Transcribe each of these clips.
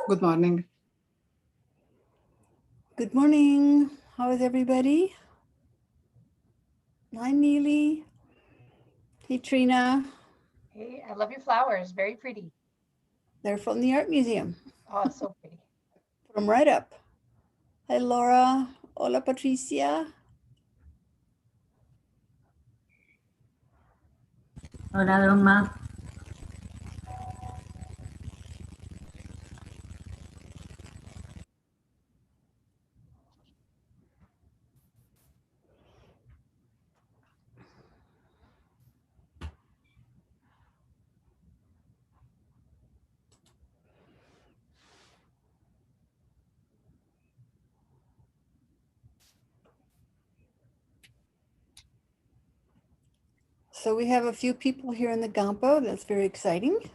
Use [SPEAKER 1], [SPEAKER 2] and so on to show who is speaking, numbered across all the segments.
[SPEAKER 1] Good morning.
[SPEAKER 2] Good morning. How is everybody? Hi, Neely. Hey, Trina.
[SPEAKER 3] Hey, I love your flowers. Very pretty.
[SPEAKER 2] They're from the Art Museum.
[SPEAKER 3] Oh, so pretty.
[SPEAKER 2] Put them right up. Hi, Laura. Hola, Patricia.
[SPEAKER 4] Hola, Dharma.
[SPEAKER 2] So we have a few people here in the Gampo. That's very exciting.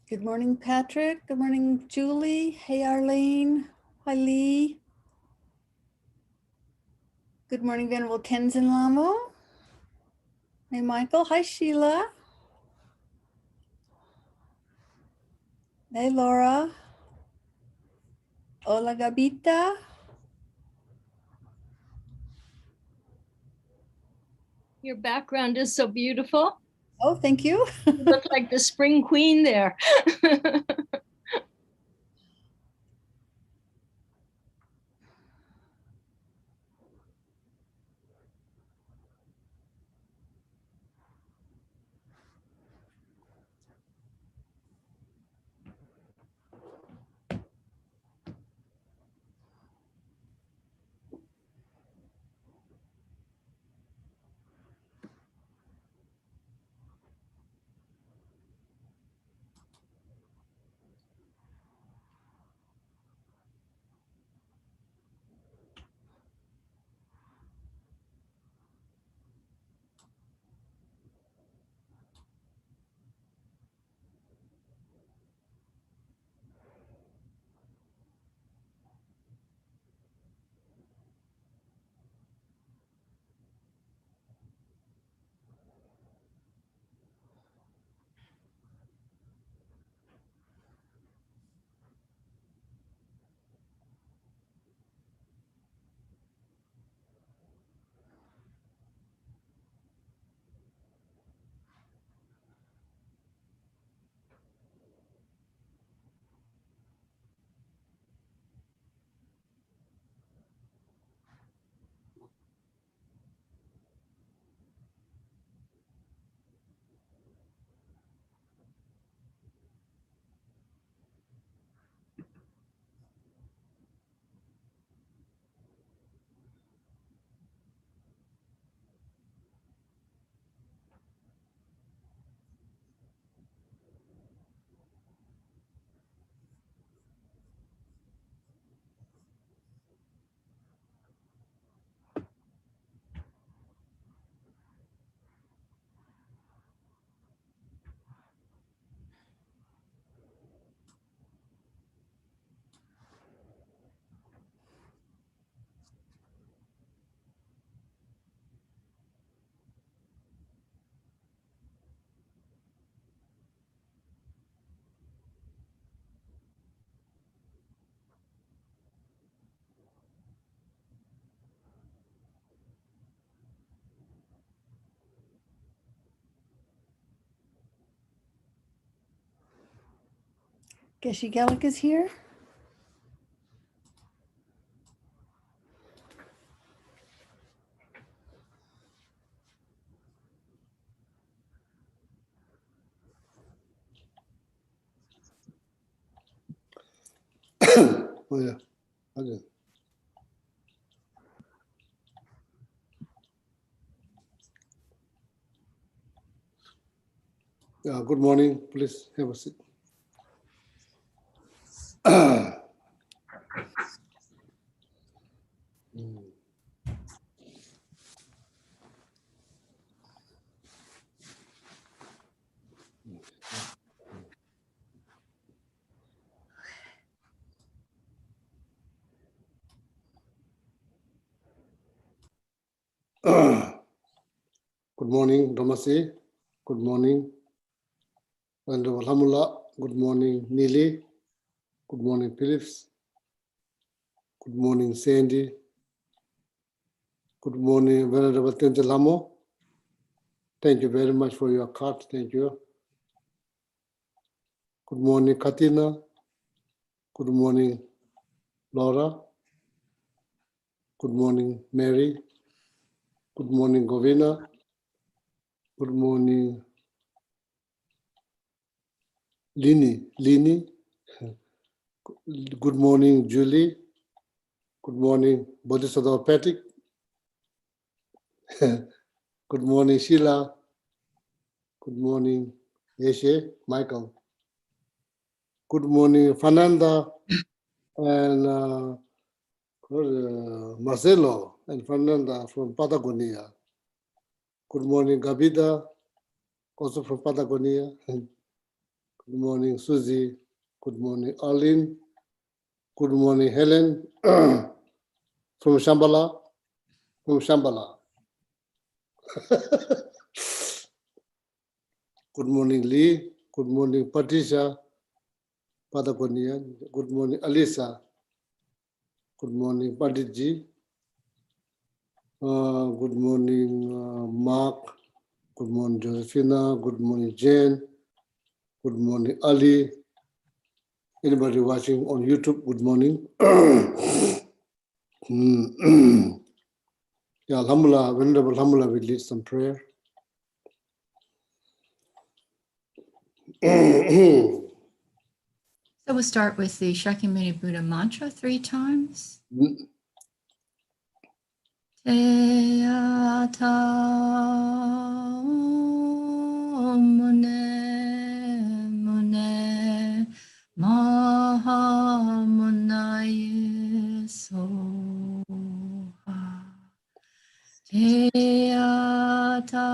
[SPEAKER 2] Good morning, Patrick. Good morning, Julie. Hey, Arlene. Hi, Lee. Good morning, Venerable Tenzin Lamo. Hey, Michael. Hi, Sheila. Hey, Laura. Hola, Gabita.
[SPEAKER 5] Your background is so beautiful.
[SPEAKER 2] Oh, thank you.
[SPEAKER 5] You look like the spring queen there.
[SPEAKER 2] Geshe Gellick is here.
[SPEAKER 1] Oh, yeah. Okay. Good morning. Please have a seat. Good morning, Dhamasi. Good morning, Venerable Hamula. Good morning, Neely. Good morning, Phillips. Good morning, Sandy. Good morning, Venerable Tente Lamo. Thank you very much for your card. Thank you. Good morning, Katina. Good morning, Laura. Good morning, Mary. Good morning, Govina. Good morning, Lini. Good morning, Julie. Good morning, Bodhisattva Patrick. Good morning, Sheila. Good morning, Yeshe, Michael. Good morning, Fernanda and Marcelo and Fernanda from Patagonia. Good morning, Gabita, also from Patagonia. Good morning, Susie. Good morning, Arlene. Good morning, Helen from Shambhala. From Shambhala. Good morning, Lee. Good morning, Patricia, Patagonia. Good morning, Alisa. Good morning, Panditji. Good morning, Mark. Good morning, Josephina. Good morning, Jane. Good morning, Ali. Anybody watching on YouTube, good morning. Yeah, Alhamdulillah, Venerable Alhamdulillah, we lead some prayer.
[SPEAKER 4] So we'll start with the Shakyamuni Buddha mantra 3 times. Te ata mune mune maha munaye soha. Te ata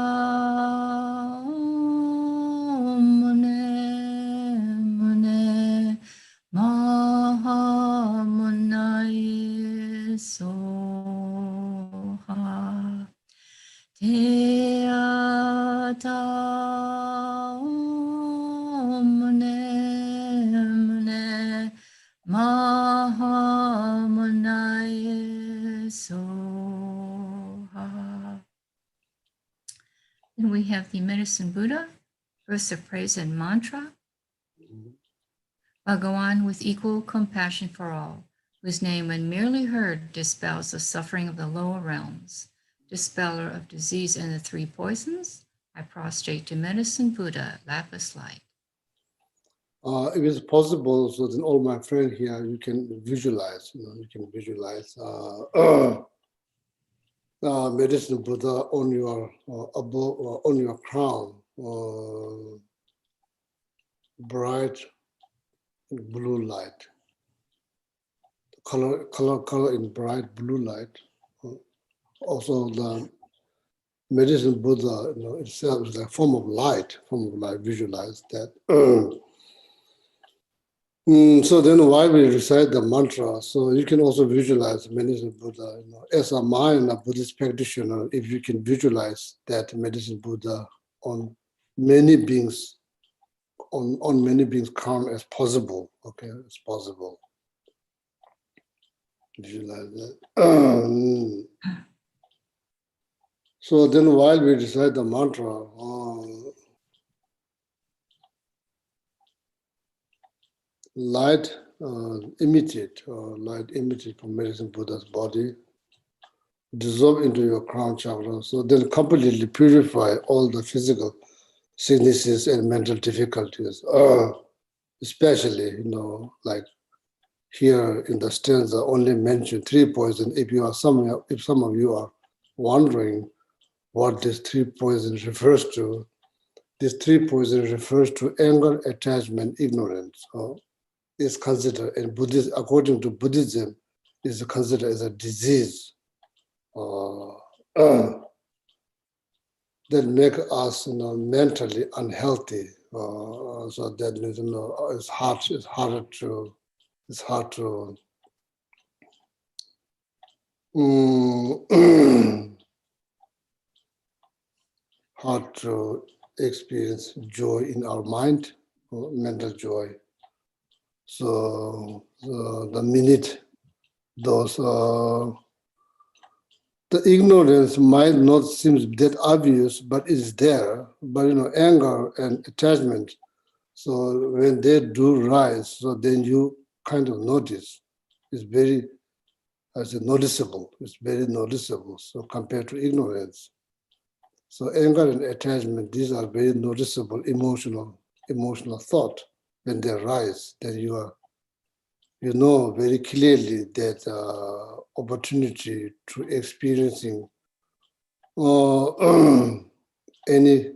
[SPEAKER 4] mune mune maha munaye soha. Te ata mune mune maha munaye soha. Then we have the Medicine Buddha, verse of praise and mantra. Bhagawan with equal compassion for all, whose name when merely heard dispels the suffering of the lower realms, dispeller of disease and the 3 poisons, I prostrate to Medicine Buddha, lapis like.
[SPEAKER 1] If it's possible, so then all my friends here, you can visualize, you can visualize Medicine Buddha on your above, on your crown, bright blue light, color in bright blue light. Also, the Medicine Buddha, itself is a form of light. Visualize that. So then while we recite the mantra, so you can also visualize Medicine Buddha. As a mind, a Buddhist practitioner, if you can visualize that Medicine Buddha on many beings, on many beings crown as possible, okay, as possible. Visualize that. So then while we recite the mantra, light emitted from medicine Buddha's body, dissolve into your crown chakra, so then completely purify all the physical sicknesses and mental difficulties, especially, like here in the stanza only mentioned 3 poisons. If some of you are wondering what this 3 poisons refers to, this 3 poisons refers to anger, attachment, ignorance. Is considered in Buddhism, according to Buddhism, is considered as a disease that make us, mentally unhealthy. So that means, it's hard to hard to experience joy in our mind, mental joy. So the minute those the ignorance might not seem that obvious, but it's there. But anger and attachment. So when they do rise, so then you kind of notice. It's very, I say, noticeable. It's very noticeable. So compared to ignorance, so anger and attachment, these are very noticeable emotional thought. When they rise, then you know very clearly that opportunity to experiencing any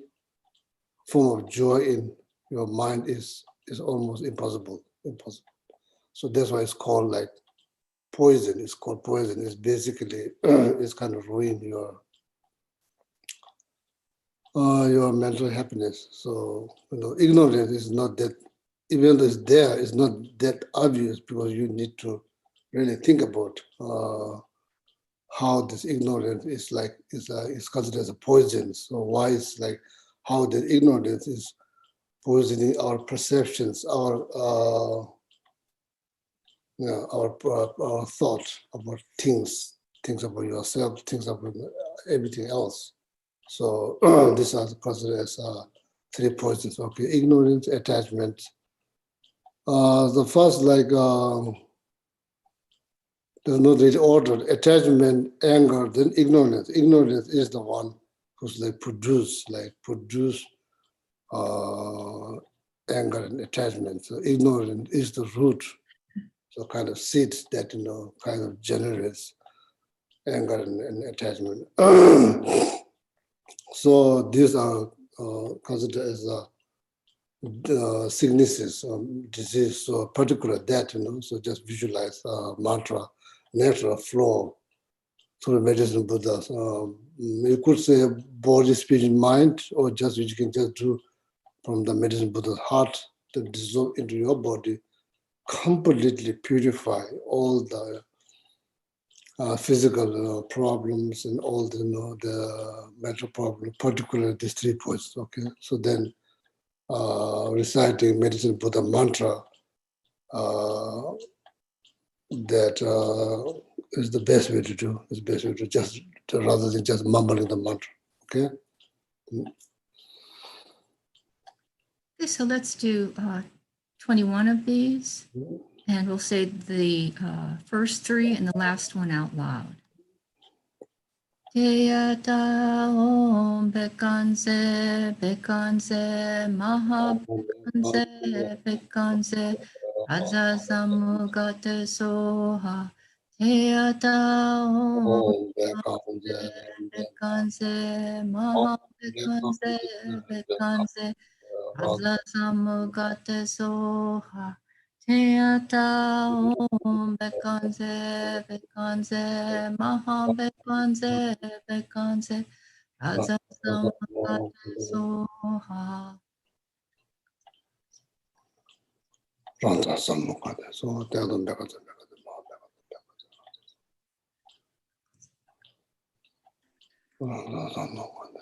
[SPEAKER 1] form of joy in your mind is almost impossible. So that's why it's called like poison. It's called poison. It's basically it's kind of ruin your mental happiness. So ignorance is not that, even though it's there, it's not that obvious, because you need to really think about how this ignorance is considered as a poison. So why it's like how the ignorance is poisoning our perceptions, our thought about things about yourself, things about everything else. So these are considered as 3 poisons. Okay, ignorance, attachment. The first, there's no really order. Attachment, anger, then ignorance. Ignorance is the one who's produce anger and attachment. So ignorance is the root. So kind of seeds that kind of generates anger and attachment. So these are considered as sicknesses, disease. So particular that so just visualize mantra, natural flow through medicine Buddha. You could say body, spirit, mind, or just you can just do from the medicine Buddha's heart to dissolve into your body, completely purify all the physical problems and all the mental problems, particularly these 3 points. Okay, so then reciting medicine Buddha mantra that is the best way to do. Is the best way to just rather than just mumbling the mantra. Okay.
[SPEAKER 4] Okay, so let's do 21 of these, and we'll say the first 3 and the last one out loud. Teyata om bekanze, bekanze, maha bekanze, bekanze, azasamugate soha. Teyata om bekanze, maha bekanze, bekanze, azasamugate soha. Teyata om bekanze, bekanze, maha bekanze, bekanze, azasamugate soha.
[SPEAKER 1] Ranta sammukade. So teadon bekade. Ranta sammukade.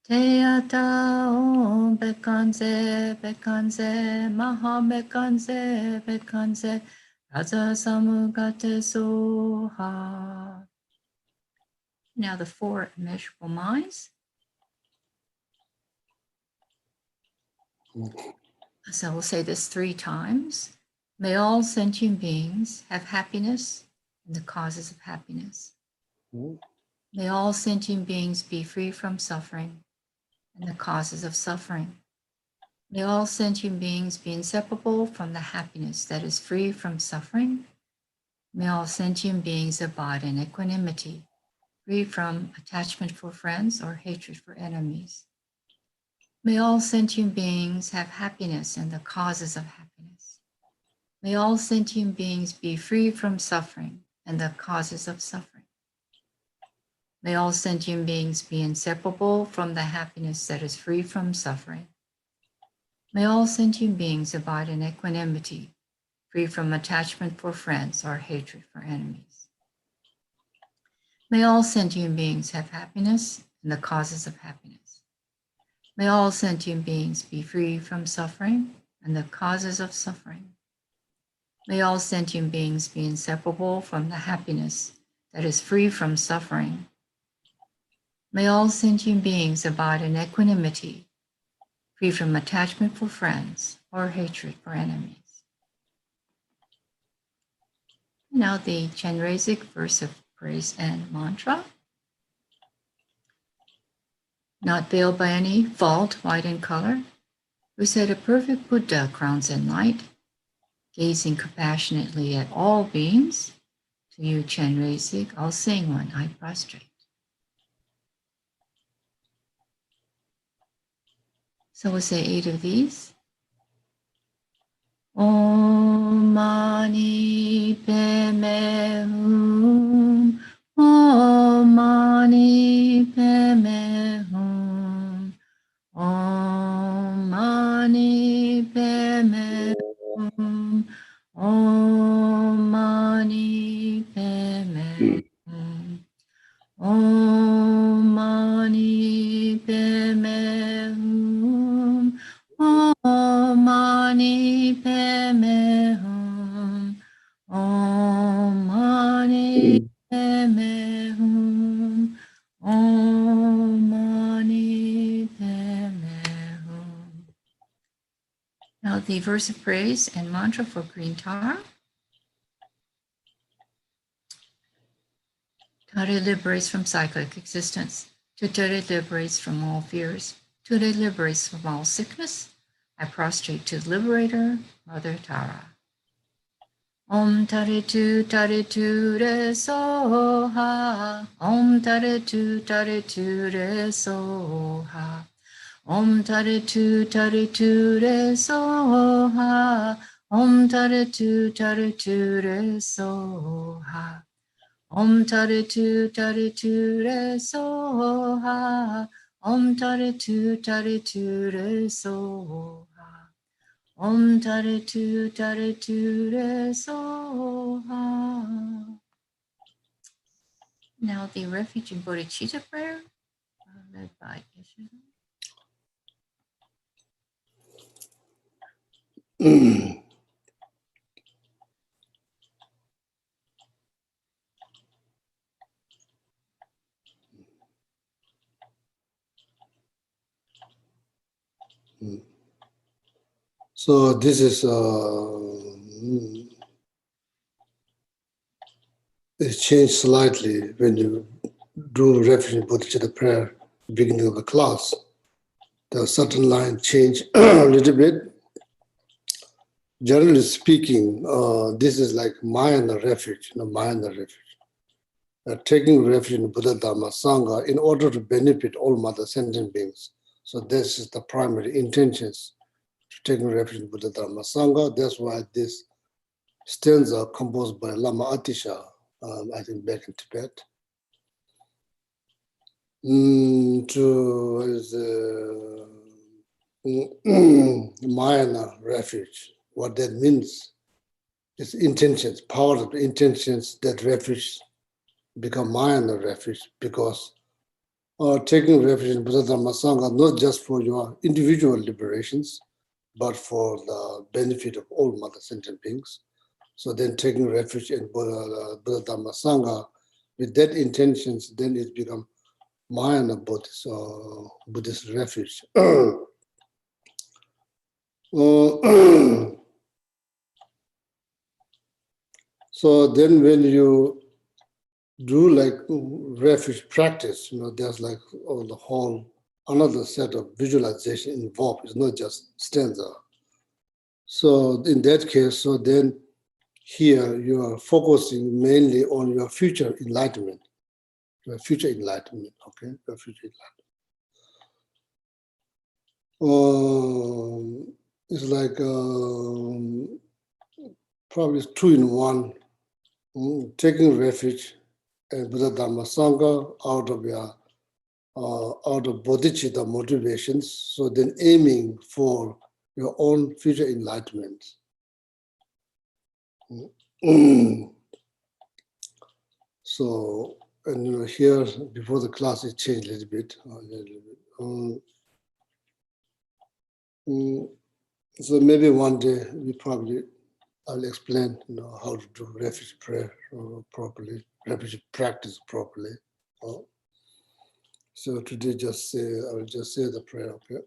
[SPEAKER 4] Teata Om Bekanze Bekanze Maha Bekanze Bekanze Raja Samugate Soha. Now the four immeasurable minds. So we'll say this 3 times. May all sentient beings have happiness and the causes of happiness. May all sentient beings be free from suffering and the causes of suffering. May all sentient beings be inseparable from the happiness that is free from suffering. May all sentient beings abide in equanimity, free from attachment for friends or hatred for enemies. May all sentient beings have happiness and the causes of happiness. May all sentient beings be free from suffering and the causes of suffering. May all sentient beings be inseparable from the happiness that is free from suffering. May all sentient beings abide in equanimity, free from attachment for friends or hatred for enemies. May all sentient beings have happiness and the causes of happiness. May all sentient beings be free from suffering and the causes of suffering. May all sentient beings be inseparable from the happiness that is free from suffering. May all sentient beings abide in equanimity, free from attachment for friends or hatred for enemies. Now the Chenrezig verse of praise and mantra. Not veiled by any fault, white in color, who said a perfect Buddha crowns in light, gazing compassionately at all beings. To you, Chenrezig, I'll sing one, I prostrate. So we'll say 8 of these. Om Mani Padme Hum. Om Mani Padme Hum. Om Mani Padme Hum. Om Mani Padme Hum. Om Mani Padme Hum. Om Mani Padme Hum. Om Mani Padme Hum. Om Mani Padme Hum. Now the verse of praise and mantra for green Tara. Tara liberates from cyclic existence. Tara liberates from all fears. Tara liberates from all sickness. I prostrate to the liberator, Mother Tara. Om Taritu Taritu Re Soha. Om Taritu Taritu Re Soha. Om Taritu Taritu Re Soha. Om Taritu Taritu Re Soha. Om Taritu Taritu Re Soha. Om Taritu Taritu Re Soha. Om Taritu Taritu Re Soha. Now the refuge and bodhicitta prayer, led by Geshe.
[SPEAKER 1] So this is it changed slightly when you do refuge and bodhicitta prayer beginning of the class. The certain line change a little bit. Generally speaking, this is like Maya and the refuge, Maya and the refuge. Taking refuge in Buddha, Dharma, Sangha in order to benefit all mother sentient beings. So this is the primary intentions to taking refuge in Buddha, Dharma, Sangha. That's why this stanza composed by Lama Atisha, I think back in Tibet. Mayana refuge. What that means is intentions, power of the intentions that refuge become Mayana refuge because taking refuge in Buddha Dharma Sangha, not just for your individual liberations, but for the benefit of all mother sentient beings. So then taking refuge in Buddha Dharma Sangha, with that intentions, then it becomes Mahayana Buddhist refuge. So then when you do like refuge practice, there's like the whole another set of visualization involved. It's not just stanza. So in that case, so then here you are focusing mainly on your future enlightenment. Your future enlightenment, okay? Your future enlightenment. It's like probably 2 in 1. Taking refuge in Buddha Dharma Sangha out of bodhicitta motivations, so then aiming for your own future enlightenment. So, and here before the class it changed a little bit. So maybe one day I'll explain how to do refuge prayer properly, refuge practice properly. So today I will just say the prayer, okay?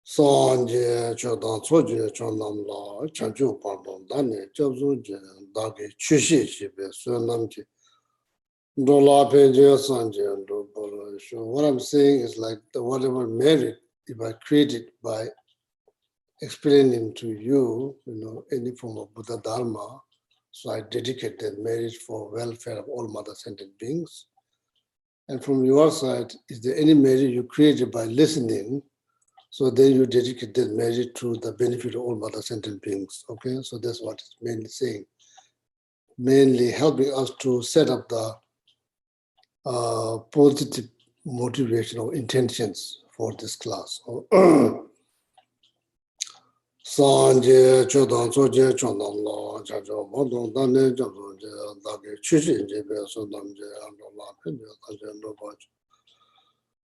[SPEAKER 1] Sanje chodan soje chonam la chanchu pardon dane chabzu je dage chushi chibe sunam chi dola penje sanje do bolo. So what I'm saying is like whatever merit if I created by explaining to you, any form of Buddha Dharma, so I dedicate that merit for welfare of all mother sentient beings. And from your side, is there any merit you created by listening? So then you dedicate that merit to the benefit of all mother sentient beings. Okay, so that's what it's mainly saying. Mainly helping us to set up the positive motivation or intentions for this class. Sanje chodan soje chonam la chacho bodong dane chacho je dage chushi je be so dam je ando la penje dage ando bach.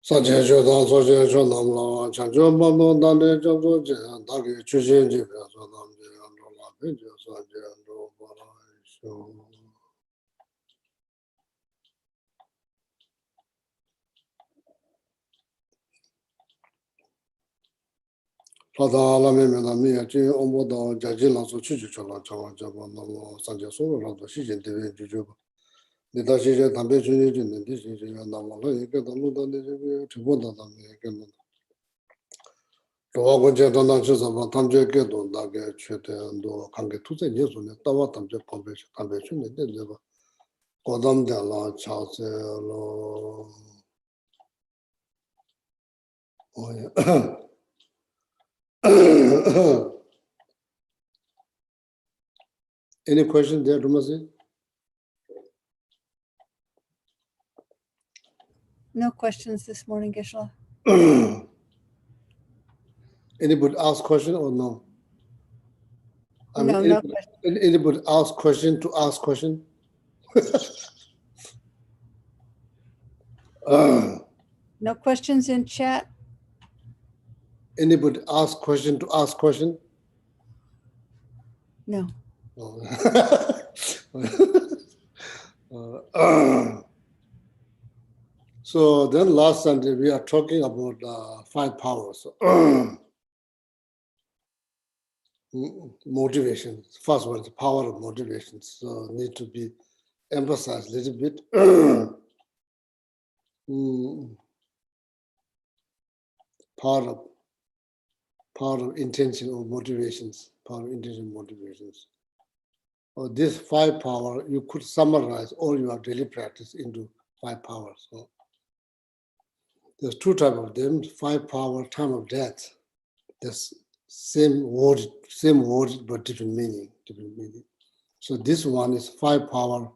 [SPEAKER 1] Sanje chodan soje chonam la chacho bodong dane chacho je dage chushi je be so dam je ando la penje sanje ando bach. Lada lame me da miya chi ombo da jaji la so chi chola chawa jaba namo sanje soro la do shi jen dewe ju juba. Nida shi je dambe chunye ju nindi shi je ya namo la yeke da lu da ne je be chibo da da me yeke no. Rowa gonche da na chi saba tamche ke do da ke che te ando kange tu se nye su ne tawa tamche kombe shi tambe chunye de jeba. Kodam de la cha se lo. Oh yeah. Any question there, Rumasi?
[SPEAKER 2] No questions this morning, Geshe-la.
[SPEAKER 1] Anybody ask question or no?
[SPEAKER 2] No
[SPEAKER 1] anybody,
[SPEAKER 2] question.
[SPEAKER 1] anybody ask question to ask question?
[SPEAKER 2] No questions in chat.
[SPEAKER 1] Anybody ask question to ask question?
[SPEAKER 2] No.
[SPEAKER 1] So then last Sunday we are talking about 5 powers. Motivation. First one is the power of motivation. So need to be emphasized a little bit. Power of intention or motivations. Power of intention motivations. This 5 power, you could summarize all your daily practice into 5 powers. So there's 2 types of them. 5 power, time of death. There's same word, but different meaning. So this one is 5 power.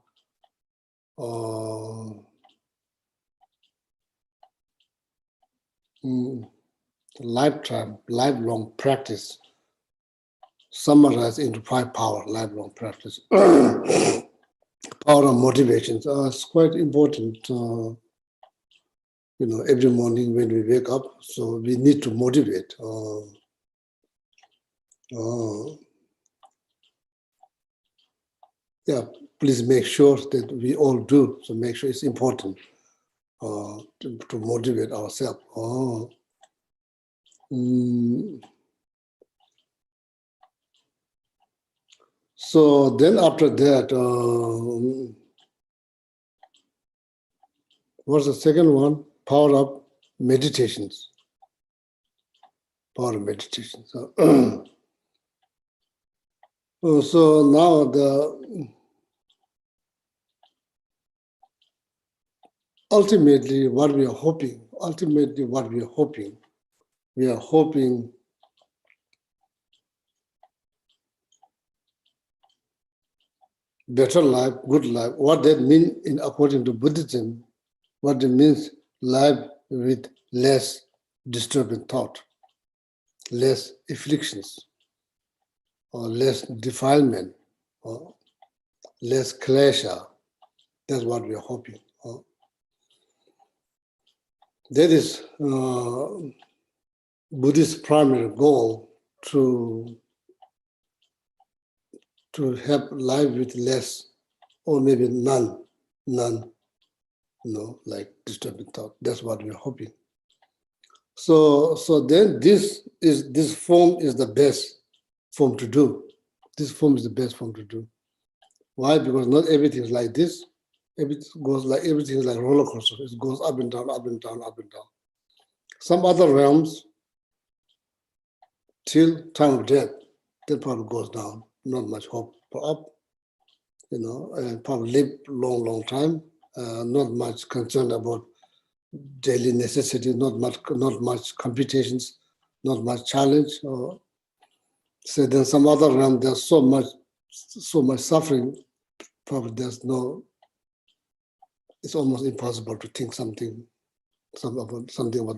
[SPEAKER 1] Lifelong practice. Summarized into 5 power, lifelong practice. power of motivations. It's quite important, every morning when we wake up. So we need to motivate. Yeah, please make sure that we all do. So make sure it's important to motivate ourselves. So then after that, what's the second one? Power of meditations. Power of meditation. So now ultimately what we are hoping, we are hoping better life, good life. What that means in according to Buddhism, what it means life with less disturbing thought, less afflictions, or less defilement, or less pleasure. That's what we are hoping. That is Buddhist primary goal to have life with less or maybe none, like disturbing thought. That's what we're hoping. So then this form is the best form to do. This form is the best form to do. Why? Because not everything is like this. Everything is like roller coaster. It goes up and down, up and down, up and down. Some other realms, till time of death, that probably goes down. Not much hope for up, and probably live long time. Not much concern about daily necessity. Not much computations. Not much challenge. So then some other realm, there's so much suffering. Probably it's almost impossible to think something about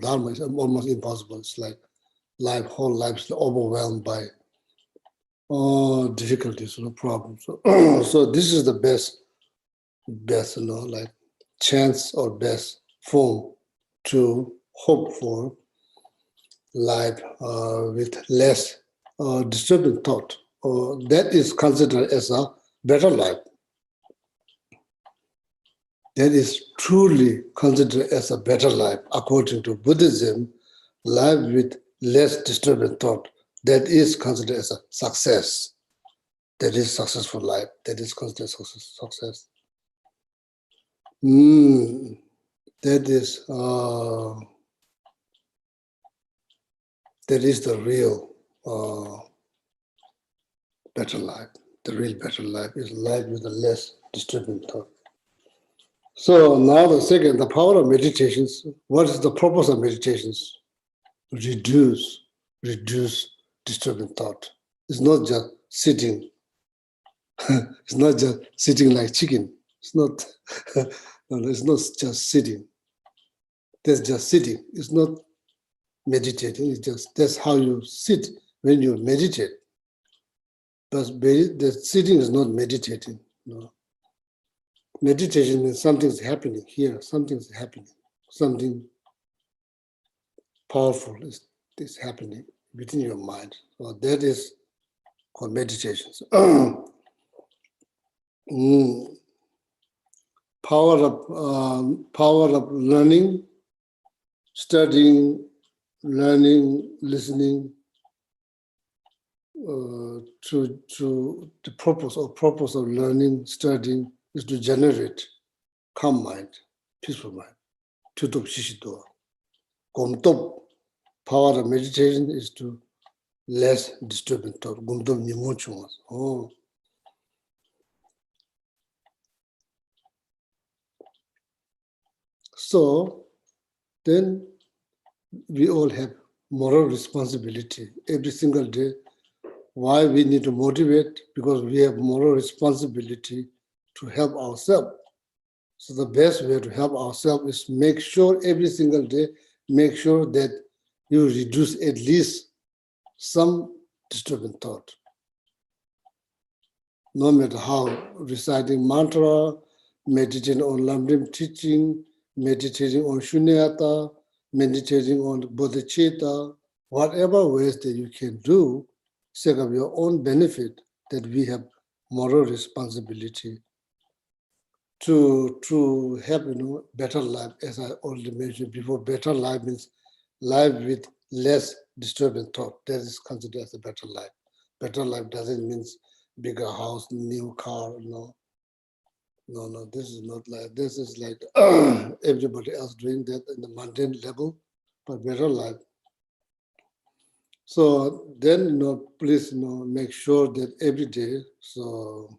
[SPEAKER 1] Dharma. It's almost impossible. It's like whole life is overwhelmed by difficulties, problems. So this is the best, like chance or best form to hope for life with less disturbing thought. That is considered as a better life. That is truly considered as a better life. According to Buddhism, life with less disturbing thought, that is considered as a success. That is successful life. That is considered success. That is the real better life. The real better life is life with a less disturbing thought. So now the second, the power of meditations. What is the purpose of meditations? Reduce disturbing thought. It's not just sitting. It's not just sitting like chicken. It's not. No, it's not just sitting. That's just sitting. It's not meditating. It's just that's how you sit when you meditate. But the sitting is not meditating. No. Meditation means something's happening here. Something's happening. Something powerful is happening within your mind. So that is called meditation. Power of learning, studying, learning, listening. To the purpose of learning, studying is to generate calm mind, peaceful mind. Tutop shishido. Gomtop, power of meditation is to less disturbing thought. Gomtop nimuchungas. So then we all have moral responsibility every single day. Why we need to motivate? Because we have moral responsibility to help ourselves. So the best way to help ourselves is make sure every single day, make sure that you reduce at least some disturbing thought. no matter how, reciting mantra, meditating on Lamrim teaching, meditating on Shunyata, meditating on bodhicitta, whatever ways that you can do, sake of your own benefit, that we have moral responsibility to have better life, as I already mentioned before. Better life means life with less disturbing thought. That is considered as a better life. Better life doesn't mean bigger house, new car. No, this is not like, this is like everybody else doing that in the mundane level, but better life. So then, please, make sure that every day, so,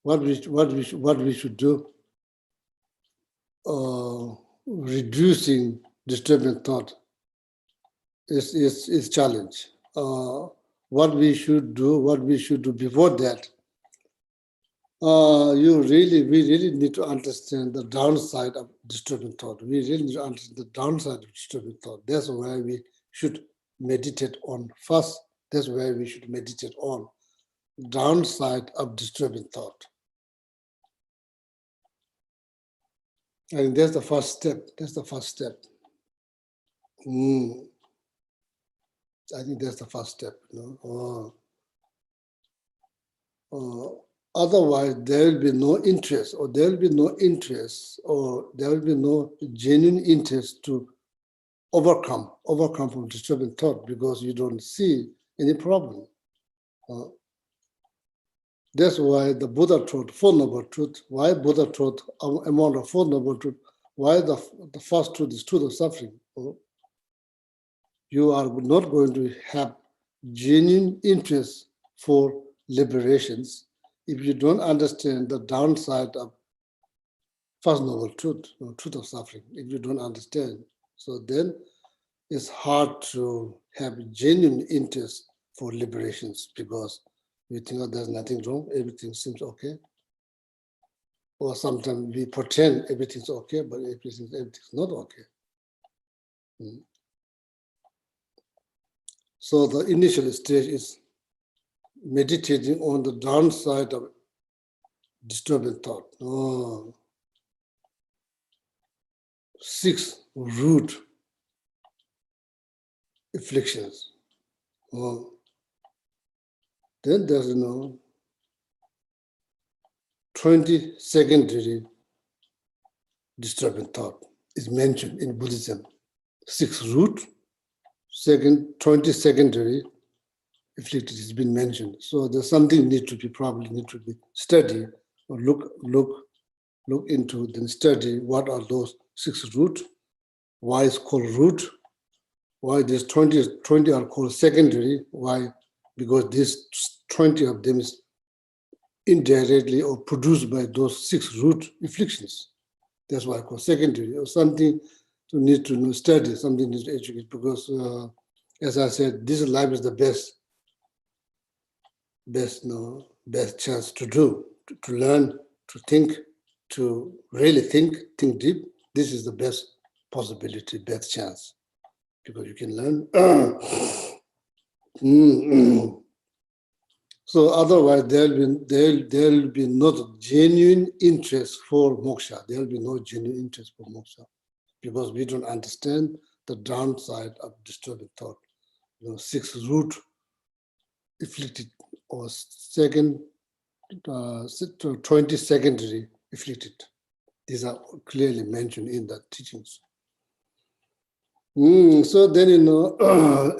[SPEAKER 1] what we should do, reducing disturbing thought is challenge. What we should do before that, we really need to understand the downside of disturbing thought. We really need to understand the downside of disturbing thought. That's why we should meditate on first. That's why we should meditate on downside of disturbing thought. And that's the first step. That's the first step. I think that's the first step. Otherwise, there will be no interest, or there will be no genuine interest to overcome from disturbing thought, because you don't see any problem. That's why the Buddha taught Four Noble Truth. Why Buddha taught among the Four Noble Truth? Why the first truth is truth of suffering? You are not going to have genuine interest for liberations if you don't understand the downside of First Noble Truth, truth of suffering. If you don't understand, so then it's hard to have genuine interest for liberations, because we think there's nothing wrong, everything seems okay. Or sometimes we pretend everything's okay, but everything's not okay. So the initial stage is meditating on the downside of disturbing thought. 6 root afflictions. Then there's 20 secondary disturbing thought is mentioned in Buddhism. 6 root, 20 secondary afflicted has been mentioned. So there's something probably need to be studied, or look into, then study what are those 6 root, why it's called root, why these 20 are called secondary, why? Because these 20 of them is indirectly or produced by those 6 root afflictions. That's why I call secondary, or something to need to study, something need to educate, because as I said, this life is the best chance to do, to learn, to think, to really think deep. This is the best possibility, best chance, because you can learn. So otherwise, there will be not genuine interest for moksha. There will be no genuine interest for moksha, because we don't understand the downside of disturbing thought. 6 root afflicted, or 20 secondary afflicted. These are clearly mentioned in the teachings. So then,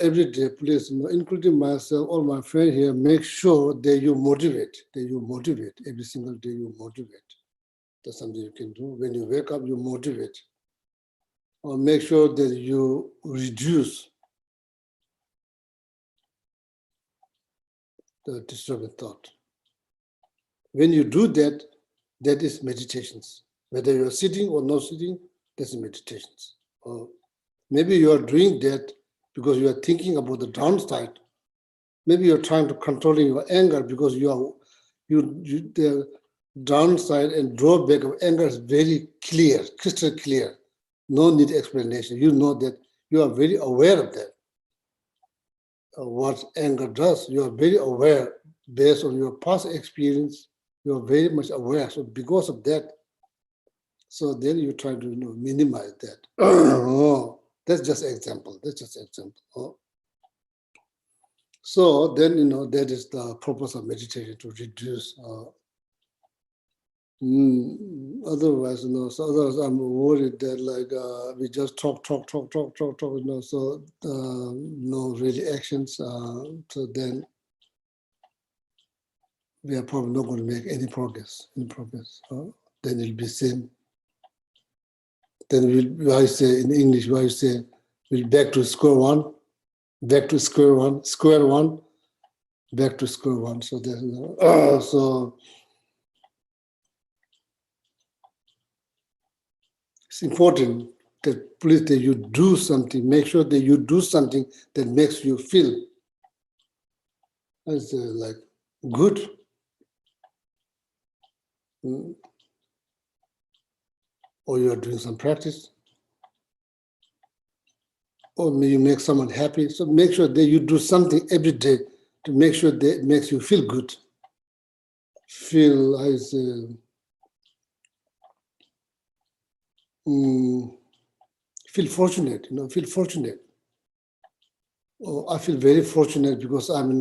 [SPEAKER 1] every day, please, including myself, all my friends here, make sure that you motivate, every single day you motivate. That's something you can do. When you wake up, you motivate. Or make sure that you reduce the disturbing thought. When you do that, that is meditations. Whether you're sitting or not sitting, that's meditations. Or maybe you are doing that because you are thinking about the downside. Maybe you're trying to control your anger because the downside and drawback of anger is very clear, crystal clear. No need explanation. You know that you are very aware of that. What anger does, you are very aware based on your past experience. You are very much aware. So because of that, so then you try to minimize that. Oh, that's just example. That's just example. Oh. So then that is the purpose of meditation, to reduce. Otherwise, so otherwise I'm worried that we just talk, so no really actions. So then we are probably not going to make any progress. Then it'll be same. Then I say in English, I say we'll back to square one, back to square one, back to square one. So there's so it's important that please that you do something. Make sure that you do something that makes you feel as like good. Or you are doing some practice, or may you make someone happy. So make sure that you do something every day to make sure that it makes you feel good. Feel as feel fortunate, feel fortunate. Oh, I feel very fortunate because I'm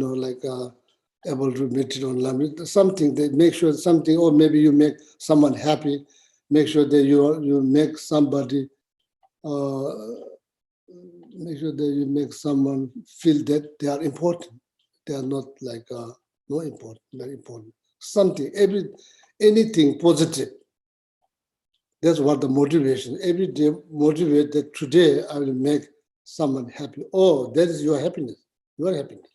[SPEAKER 1] able to meditate online. Something that make sure something, or maybe you make someone happy. Make sure that you make somebody. Make sure that you make someone feel that they are important. They are not no important, very important. Something, anything positive. That's what the motivation. Every day motivate that today I will make someone happy. Oh, that is your happiness. Your happiness.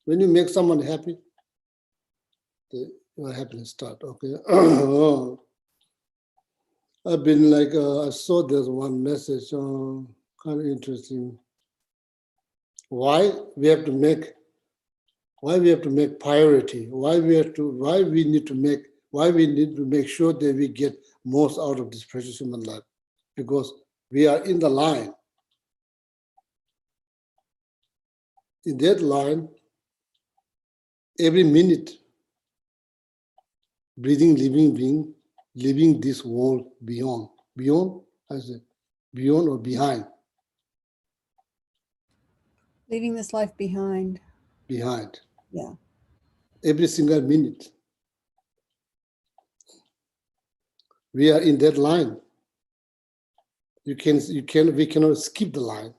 [SPEAKER 1] When you make someone happy, your happiness start. Okay. I've been I saw there's one message, kind of interesting. Why we have to make priority? Why we need to make sure that we get most out of this precious human life? Because we are in the line. In that line, every minute, breathing, living being, living this world beyond. Beyond, I said, beyond or behind?
[SPEAKER 2] Leaving this life behind.
[SPEAKER 1] Behind.
[SPEAKER 2] Yeah.
[SPEAKER 1] Every single minute. We are in that line. We cannot skip the line.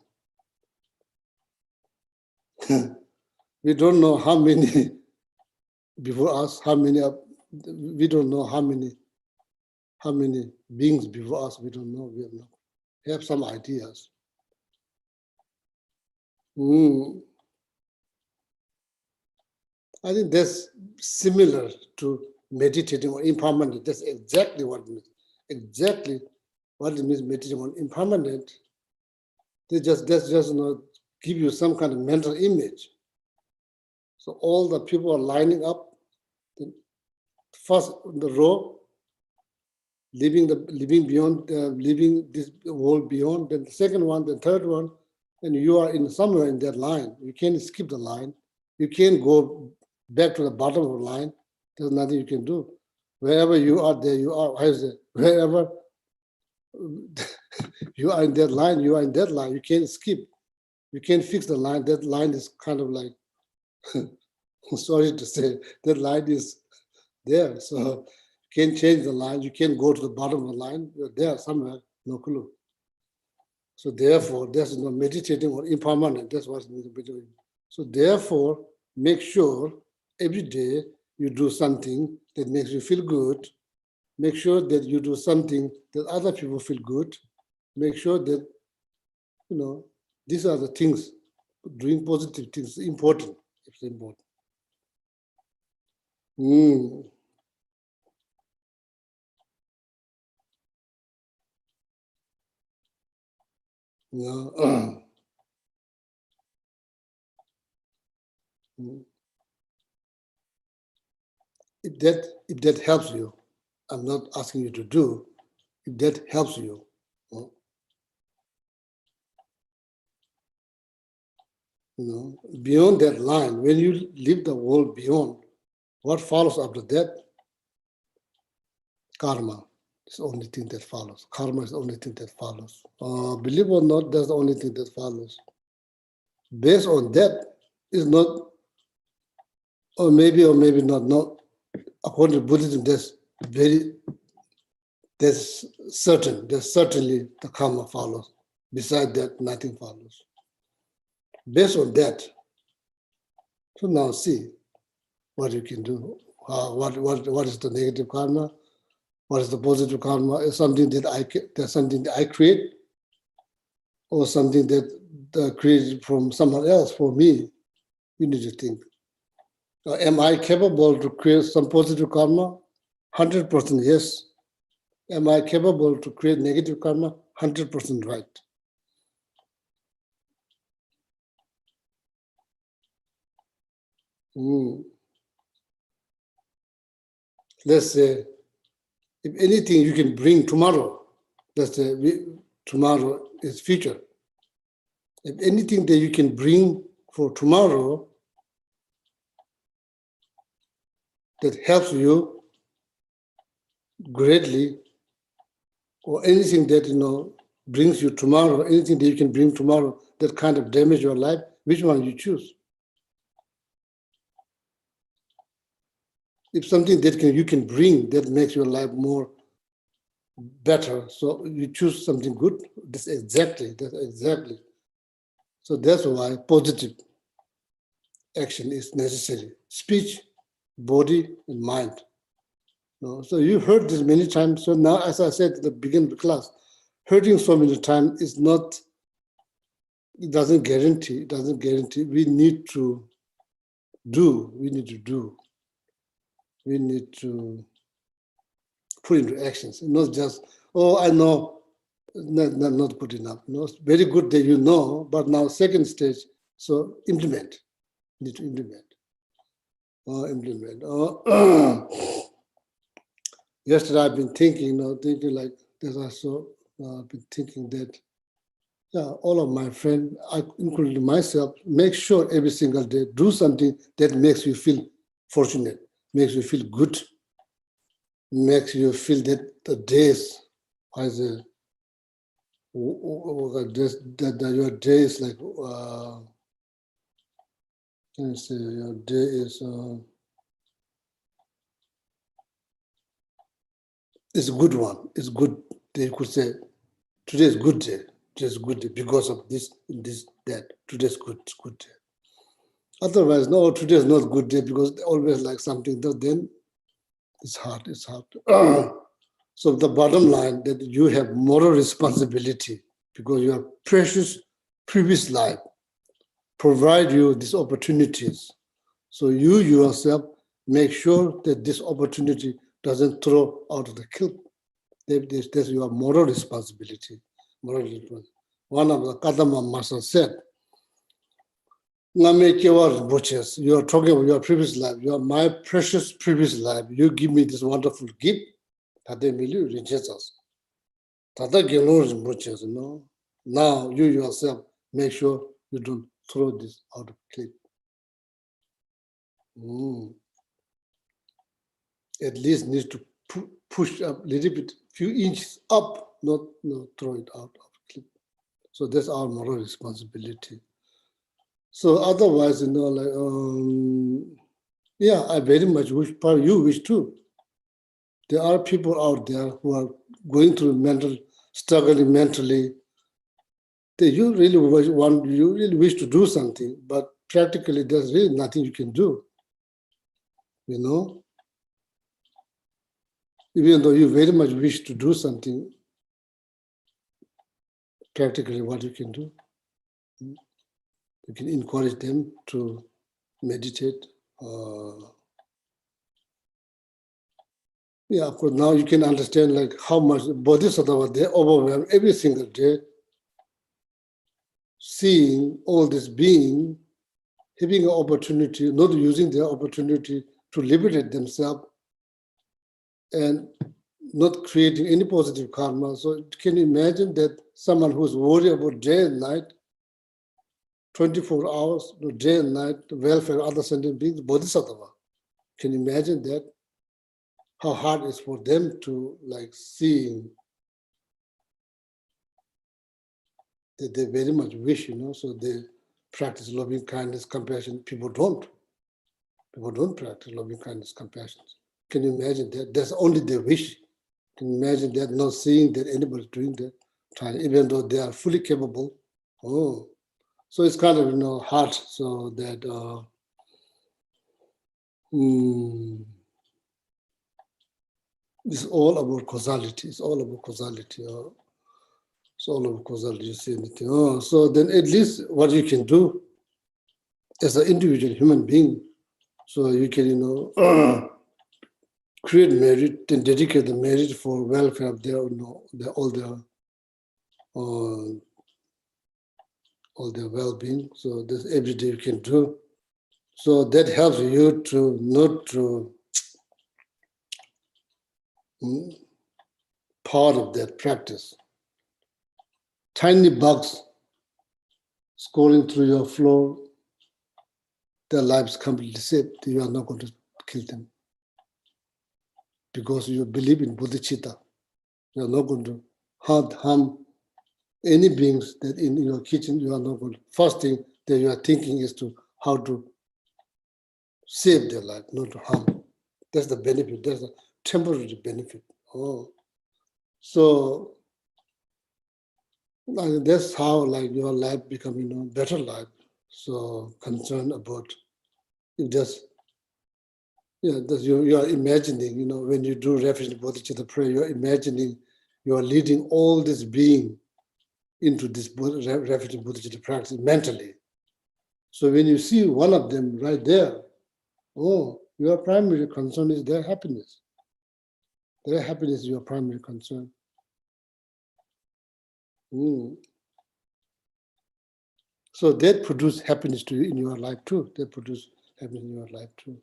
[SPEAKER 1] We don't know how many before us, we don't know how many beings before us, we don't know. We have some ideas. I think that's similar to meditating on impermanent. That's exactly what it means. Exactly what it means meditating on impermanent. That's just give you some kind of mental image. So all the people are lining up. The first in the row, living beyond, living this world beyond. Then the second one, the third one, and you are in somewhere in that line. You can't skip the line. You can't go back to the bottom of the line. There's nothing you can do. Wherever you are, there you are. Wherever you are in that line, you are in that line. You can't skip. You can't fix the line. That line is kind of like, sorry to say, that line is there. So you can't change the line. You can't go to the bottom of the line. You're there somewhere, no clue. So therefore, there's no meditating on impermanent. That's what meditating. So therefore, make sure every day you do something that makes you feel good. Make sure that you do something that other people feel good. Make sure that, these are the things, doing positive things, important. It's important. Yeah. If that helps you, I'm not asking you to do. If that helps you, beyond that line, when you leave the world beyond, what follows after that? Karma is the only thing that follows. Karma is the only thing that follows. Believe it or not, that's the only thing that follows. Based on that, is not, or maybe not. According to Buddhism, that's certain. There's certainly the karma follows. Besides that, nothing follows. Based on that, so now see what you can do. What is the negative karma? What is the positive karma? Is something that I create, or something that created from someone else for me? You need to think. Am I capable to create some positive karma? 100% yes. Am I capable to create negative karma? 100% right. Let's say, if anything you can bring tomorrow, let's say tomorrow is future. If anything that you can bring for tomorrow that helps you greatly, or anything that brings you tomorrow, anything that you can bring tomorrow that kind of damage your life, which one you choose? If something that you can bring that makes your life more better, so you choose something good. That's exactly. So that's why positive action is necessary. Speech, body, and mind. So you heard this many times. So now, as I said at the beginning of the class, hurting so many times is not, it doesn't guarantee. We need to do. We need to put into actions, not just, I know, not good enough. It's very good that you know, but now second stage, so implement. Need to implement. Yesterday I've been thinking like there's also been thinking that, all of my friends, including myself, make sure every single day do something that makes you feel fortunate, makes you feel good, makes you feel that the days as a that your day is like your day is it's a good one. It's good. They could say today is good day. Today's good day because of this, that. Today's good day. Otherwise, no, today is not good day because they always like something. Then it's hard. So the bottom line that you have moral responsibility because your precious previous life provide you these opportunities. So you yourself make sure that this opportunity doesn't throw out of the kiln. That's your moral responsibility. One of the Kadama Master said, you are talking about your previous life. You are my precious previous life. You give me this wonderful gift. Tade milieu us. Tata no. Now you yourself make sure you don't throw this out of cliff. At least needs to push up a little bit, few inches up, not throw it out of cliff. So that's our moral responsibility. So otherwise, I very much wish, probably you wish too. There are people out there who are going through struggling mentally. You really wish to do something, but practically there's really nothing you can do. Even though you very much wish to do something, practically what you can do, you can encourage them to meditate. Of course, now you can understand like how much bodhisattva they overwhelm every single day, seeing all this being, having an opportunity, not using their opportunity to liberate themselves and not creating any positive karma. So can you imagine that someone who's worried about day and night, 24 hours, day and night, the welfare of other sentient beings, bodhisattva. Can you imagine that? How hard it is for them to like seeing that they very much wish, so they practice loving kindness, compassion. People don't. People don't practice loving kindness, compassion. Can you imagine that? That's only their wish. Can you imagine that, not seeing that anybody doing that, even though they are fully capable? Oh, so it's kind of, hard, so that it's all about causality. It's all about causality. It's all about causality, you see anything. So then at least what you can do as an individual human being, so you can, create merit and dedicate the merit for welfare of their, all their well-being. So this every day you can do. So that helps you to not to part of that practice. Tiny bugs scrolling through your floor, their lives completely safe. You are not going to kill them because you believe in bodhicitta. You are not going to harm any beings that in your kitchen. You are not going to. First thing that you are thinking is to how to save their life, not to harm. That's the benefit. That's a temporary benefit. So that's how like your life become, better life. So concerned about if there's, you are imagining, when you do reference to bodhicitta prayer, you're imagining you are leading all this being into this reference to bodhicitta practice mentally. So when you see one of them right there, your primary concern is their happiness. Their happiness is your primary concern. So that produce happiness to you in your life too. They produce happiness in your life too.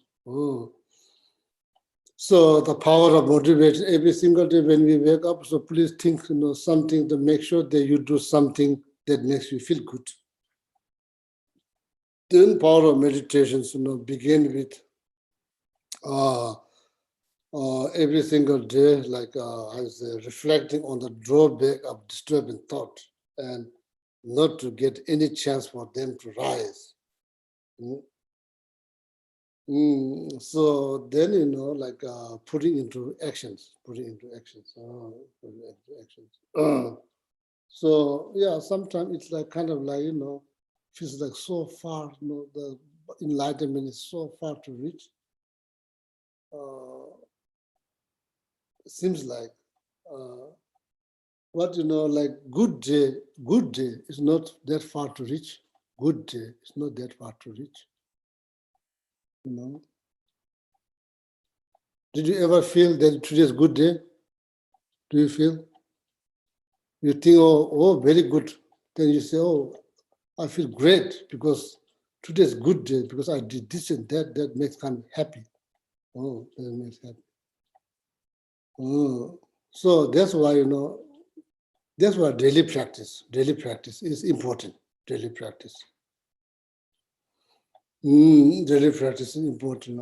[SPEAKER 1] So the power of motivation every single day when we wake up. So please think, something to make sure that you do something that makes you feel good. Then power of meditations, begin with every single day, like I say, reflecting on the drawback of disturbing thought and not to get any chance for them to rise. So then, like putting into actions. So yeah, sometimes it's like kind of like, feels like so far, the enlightenment is so far to reach. Seems like, but like good day is not that far to reach. Good day is not that far to reach. Did you ever feel that today is good day? Do you feel? You think, oh, very good. Then you say, oh, I feel great because today is good day because I did this and that. That makes me happy. Oh, that makes happy. So that's why, that's why daily practice is important. Daily practice. Daily practice is important.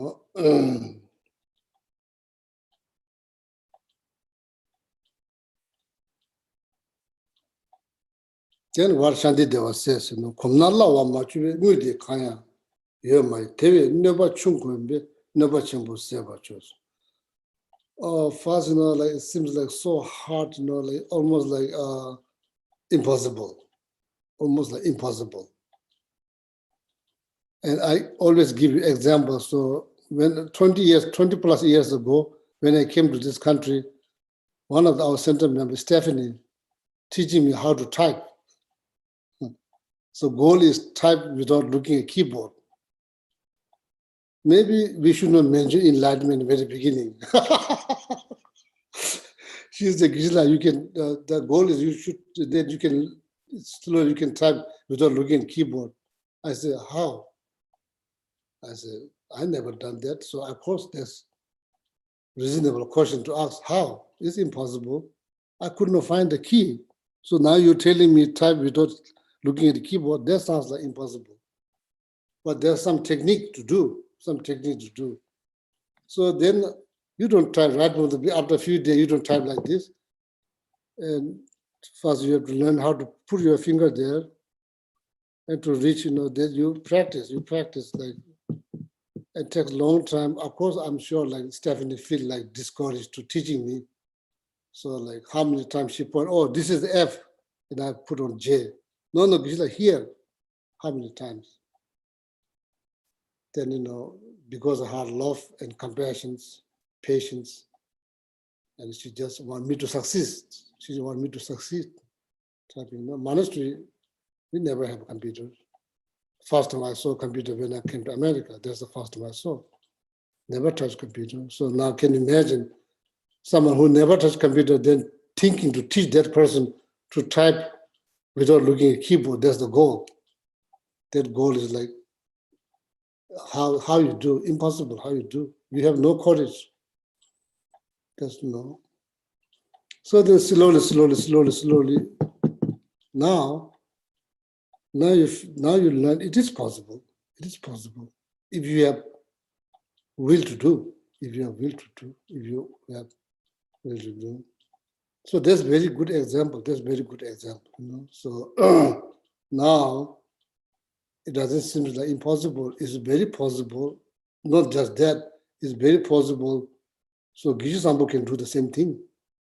[SPEAKER 1] Then what Shanti Deva says, Komnala wa machuwe muide kaya yomai tewe neba chungkwembe neba chenpo seba chos. First, like it seems like so hard, like almost like impossible. Almost like impossible. And I always give you examples. So when 20 plus years ago, when I came to this country, one of our center members, Stephanie, teaching me how to type. So goal is type without looking at keyboard. Maybe we should not mention enlightenment in the very beginning. She said, Gisela, you can, the goal is that you can, slowly you can type without looking at keyboard. I said, how? I said, I never done that. So of course there's reasonable question to ask, how? It's impossible. I could not find the key. So now you're telling me type without looking at the keyboard, that sounds like impossible. But there's some technique to do, So then you don't type right from the, after a few days, you don't type like this. And first you have to learn how to put your finger there and to reach, that you practice like, it takes a long time. Of course, I'm sure like Stephanie feel like discouraged to teaching me. So like how many times she point, oh, this is the F, and I put on J. No, she's like here. How many times? Then, because of her love and compassion, patience, and she just want me to succeed. She want me to succeed. Typing. Monastery, we never have a computer. First time I saw a computer when I came to America. That's the first time I saw. Never touched computer. So now can you imagine someone who never touched computer then thinking to teach that person to type without looking at keyboard? That's the goal. That goal is like how you do, impossible how you do. You have no courage. Just no. So then slowly, now you learn it is possible. It is possible if you have will to do. If you have will to do. If you have will to do. So that's very good example. So now it doesn't seem like impossible. It's very possible. Not just that. It's very possible. So Geshe Sampo can do the same thing.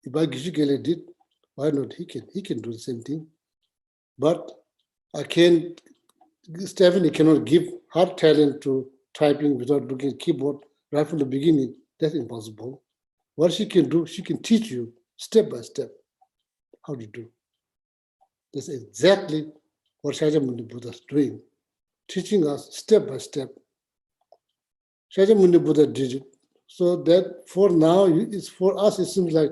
[SPEAKER 1] If Geshe Gele did, why not he can? He can do the same thing. But Stephanie cannot give her talent to typing without looking at keyboard right from the beginning. That's impossible. What she can do, she can teach you step by step how to do. That's exactly what Shakyamuni Buddha is doing, teaching us step by step. Shakyamuni Buddha did it. So that for now, it's for us, it seems like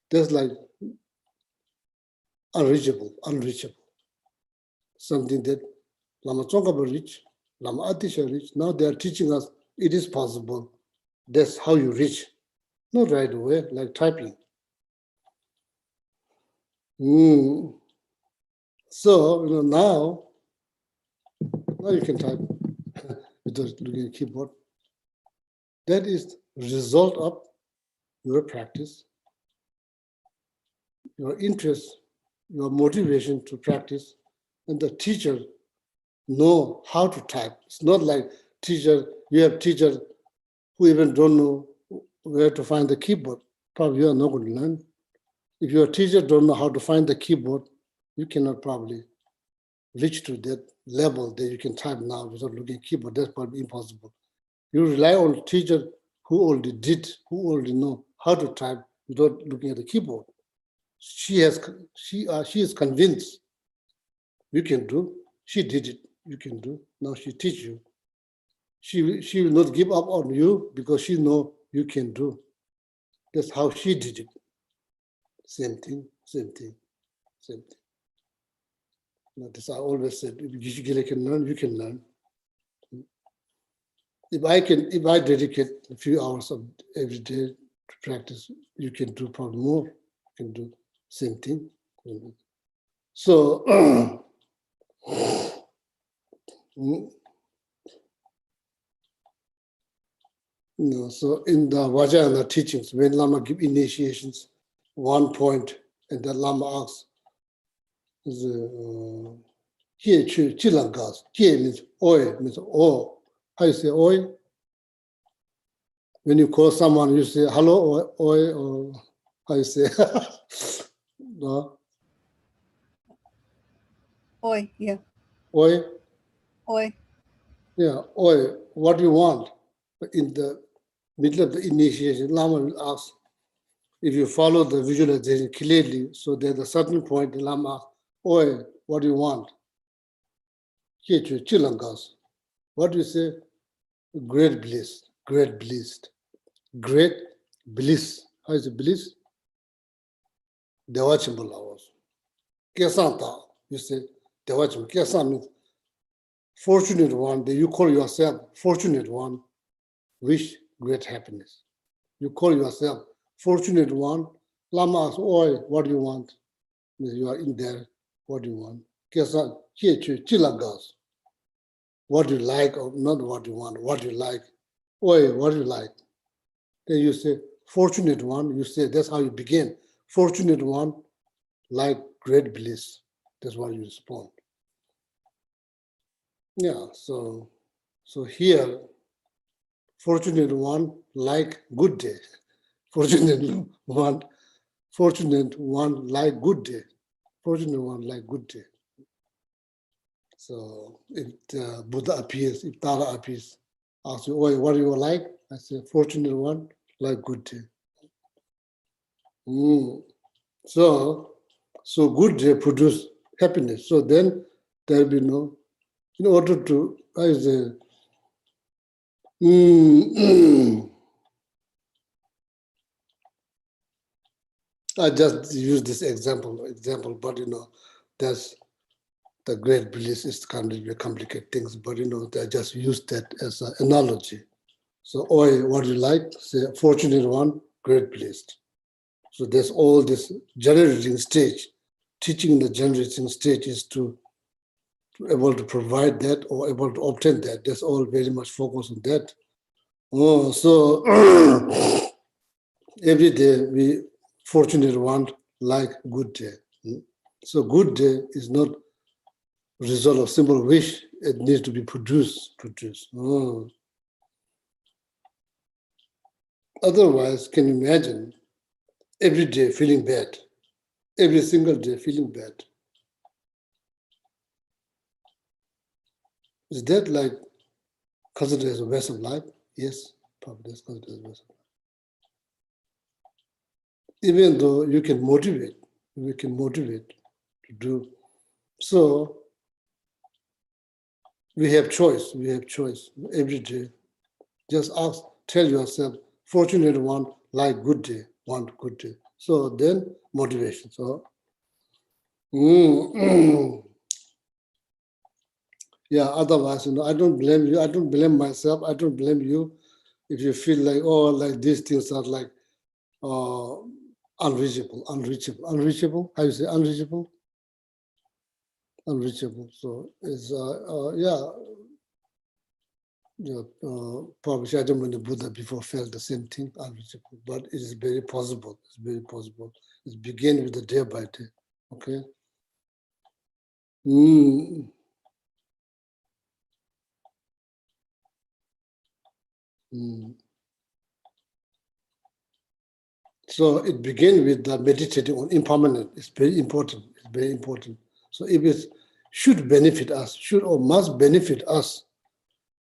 [SPEAKER 1] there's like unreachable. Something that Lama Tsongkhapa reached, Lama Atisha reached. Now they are teaching us it is possible. That's how you reach. Not right away, like typing. So now you can type without looking at keyboard. That is result of your practice, your interest, your motivation to practice, and the teacher know how to type. It's not like you have teachers who even don't know where to find the keyboard. Probably you are not going to learn. If your teacher don't know how to find the keyboard, you cannot probably reach to that level that you can type now without looking at keyboard. That's probably impossible. You rely on teacher who already know how to type without looking at the keyboard. She is convinced you can do. She did it. You can do. Now she teach you. She will not give up on you because she know you can do. That's how she did it. Same thing. This I always said, if Geshe Gele can learn, you can learn. If I dedicate a few hours of every day to practice, you can do probably more. You can do same thing. So so in the Vajrayana teachings, when Lama give initiations, one point, and the Lama asks, here chilangas, here means oi, means oh. How you say oi? When you call someone, you say hello oi, or how you say? No?
[SPEAKER 2] Oi, yeah.
[SPEAKER 1] Oi?
[SPEAKER 2] Oi.
[SPEAKER 1] Yeah, oi, what do you want? But in the middle of the initiation, Lama will ask, if you follow the visualization clearly, so there's a certain point, the Lama asks, oi, what do you want? Chilangas. What do you say? Great bliss. Great bliss. Great bliss. How is it bliss? Devachimbala was. Kesanta, you say, Devachim. Kesan means fortunate one, that you call yourself fortunate one, wish great happiness. You call yourself fortunate one, Lama asks, oi, what do you want? You are in there, what do you want? What you like or not what you want, what you like. Oi, what you like. Then you say, fortunate one, you say, that's how you begin. Fortunate one, like great bliss. That's what you respond. Yeah, so here, fortunate one, like good day. Fortunate one, like good day. Fortunate one, like good day. So if Buddha appears, if Tara appears, ask you, oh, what do you like? I say, fortunate one, like good day. So good day produce happiness. So then there will be no, in order to, I say, I just use this example, but that's the great bliss is kind of complicated things, but they just use that as an analogy. So, oi, what do you like? Say, fortunate one, great bliss. So there's all this generating stage. Teaching the generating stage is to able to provide that or able to obtain that. That's all very much focused on that. Oh, so every day we fortunate one like good day. So good day is not result of simple wish. It needs to be produced. Oh. Otherwise, can you imagine every day feeling bad, every single day feeling bad? Is that like considered as a waste of life? Yes, probably that's considered as a waste of life. Even though you can motivate to do. So we have choice every day. Just ask, tell yourself, fortunate one, like good day, want good day. So then motivation. So yeah, otherwise, I don't blame you. I don't blame myself. I don't blame you if you feel like, oh, like these things are like unreachable. Unreachable? How you say unreachable? Unreachable. So it's, probably Shakyamuni Buddha before felt the same thing, unreachable, but it is very possible. It's very possible. It begins with the day by day. Okay. So it begins with the meditating on impermanent. It's very important. It's very important. So if it should benefit us, should or must benefit us,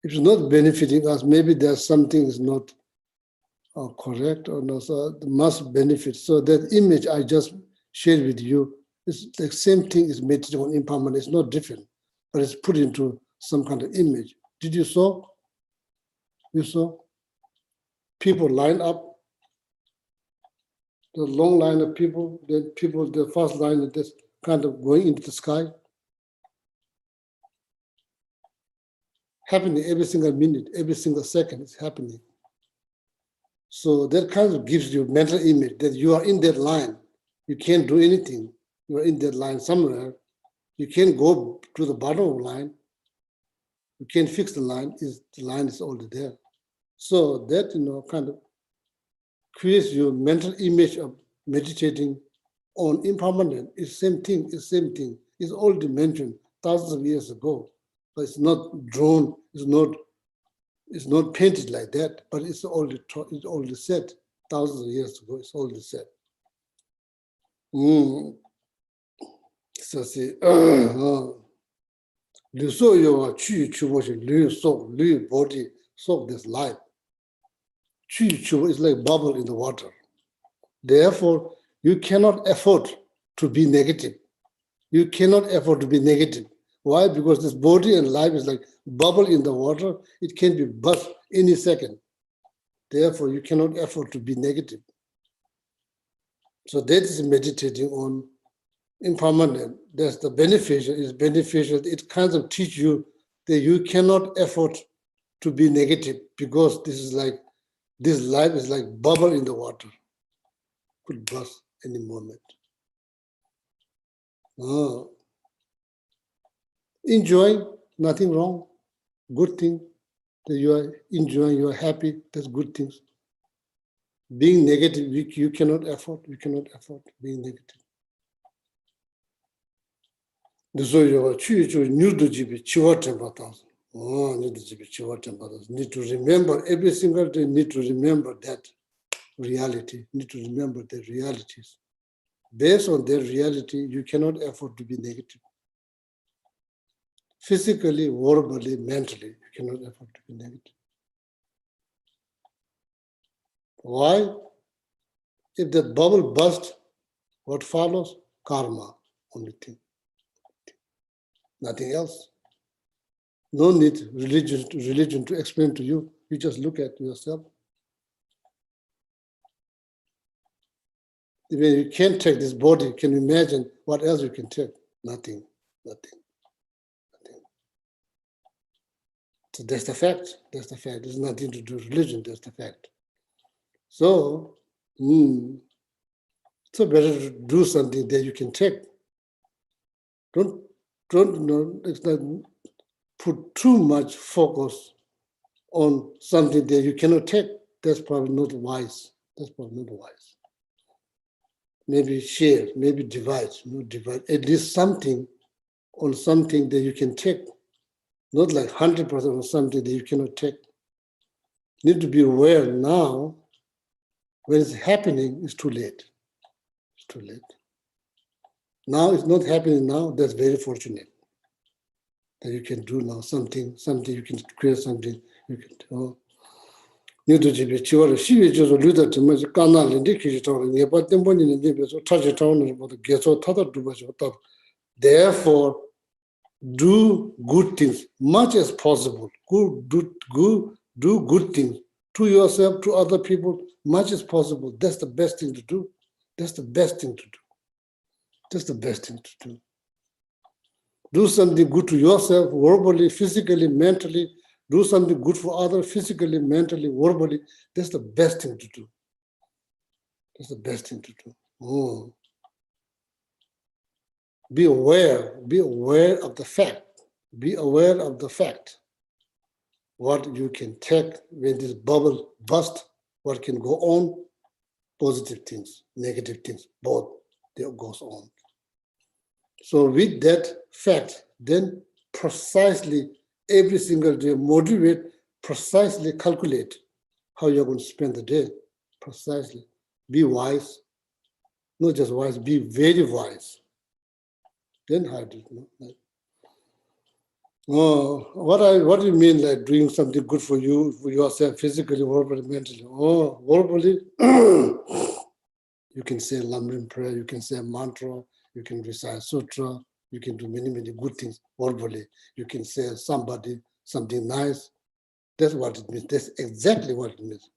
[SPEAKER 1] if it's not benefiting us, maybe there's something is not correct or not. So it must benefit. So that image I just shared with you is the same thing is meditating on impermanent. It's not different, but it's put into some kind of image. Did you saw? You saw? People line up. The long line of people, then people, the first line is just kind of going into the sky. Happening every single minute, every single second is happening. So that kind of gives you mental image that you are in that line. You can't do anything. You are in that line somewhere. You can't go to the bottom of the line. You can't fix the line. The line is already there. So that, kind of creates your mental image of meditating on impermanent. It's same thing. It's already mentioned thousands of years ago, but it's not drawn. It's not painted like that. But it's already said thousands of years ago. It's already said. So see, Liu so yo chu chu was Liu body so this life. Chu chu is like bubble in the water. Therefore, you cannot afford to be negative. You cannot afford to be negative. Why? Because this body and life is like bubble in the water. It can be burst any second. Therefore, you cannot afford to be negative. So that is meditating on impermanent. That's the beneficial. It's beneficial. It kind of teach you that you cannot afford to be negative because this life is like bubble in the water. Could burst any moment. Enjoying, nothing wrong. Good thing that you are enjoying, you are happy, that's good things. Being negative, you cannot afford being negative. Need to remember every single day, need to remember that reality, need to remember the realities. Based on their reality, you cannot afford to be negative. Physically, verbally, mentally, you cannot afford to be negative. Why? If that bubble bursts, what follows? Karma, only thing. Nothing else. No need religion to explain to you. You just look at yourself. When you can't take this body, can you imagine what else you can take? Nothing. So that's the fact. That's the fact. There's nothing to do with religion. That's the fact. So, so better to do something that you can take. Don't it's not put too much focus on something that you cannot take. That's probably not wise. Maybe share, maybe divide, at least something on something that you can take. Not like 100% on something that you cannot take. Need to be aware now. When it's happening, it's too late. It's too late. Now it's not happening now. That's very fortunate that you can do now something you can create something you can do. New to GB, Chiwara, she just a little too much. Canal in the kitchen, nearby the money in the neighbors, or touch it on about the ghetto, Tata do much. Therefore, do good things much as possible. Do good things to yourself, to other people, much as possible. That's the best thing to do. That's the best thing to do. Do something good to yourself, verbally, physically, mentally. Do something good for others, physically, mentally, verbally. That's the best thing to do. Be aware of the fact. Be aware of the fact. What you can take when this bubble bursts, what can go on, positive things, negative things, both, that goes on. So with that fact, then precisely every single day motivate, precisely calculate how you're going to spend the day, precisely. Be wise, not just wise, be very wise. Then how do you know? Oh, what do you mean like doing something good for you, for yourself, physically, verbally, mentally? Oh, verbally, you can say Lamrim prayer, you can say a mantra, you can recite sutra, you can do many, many good things verbally. You can say somebody something nice. That's what it means. That's exactly what it means.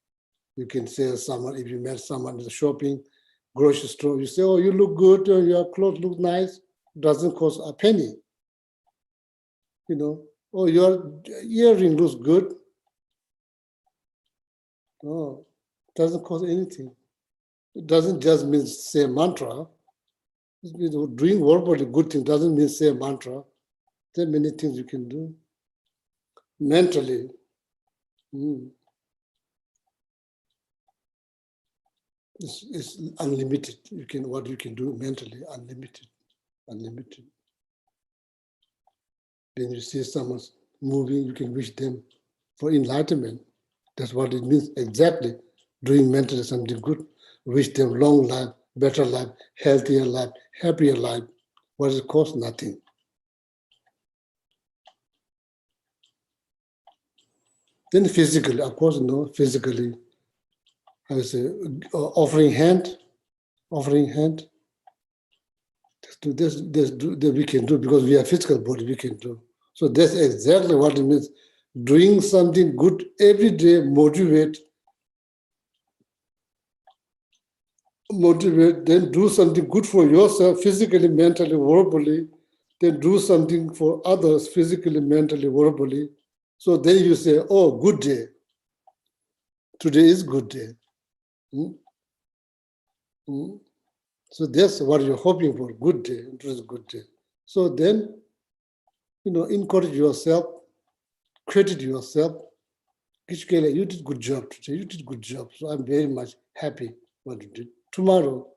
[SPEAKER 1] You can say someone, if you met someone in the shopping, grocery store, you say, oh, you look good, your clothes look nice, doesn't cost a penny. You know, oh, your earring looks good. Oh, doesn't cost anything. It doesn't just mean say a mantra. Doing verbally good thing doesn't mean say a mantra. There are many things you can do. Mentally, it's unlimited. What you can do mentally, unlimited. When you see someone moving, you can wish them for enlightenment. That's what it means exactly. Doing mentally something good. Wish them long life, better life, healthier life, happier life. What it costs? Nothing. Then physically, of course, physically, I would say, offering hand. This we can do because we are physical body, we can do. So that's exactly what it means. Doing something good every day, motivate, then do something good for yourself, physically, mentally, verbally, then do something for others, physically, mentally, verbally. So then you say, oh, good day. Today is good day. So that's what you're hoping for, good day. It was a good day. So then encourage yourself, credit yourself. Kishkele, you did good job today. You did good job. So I'm very much happy what you did. Tomorrow,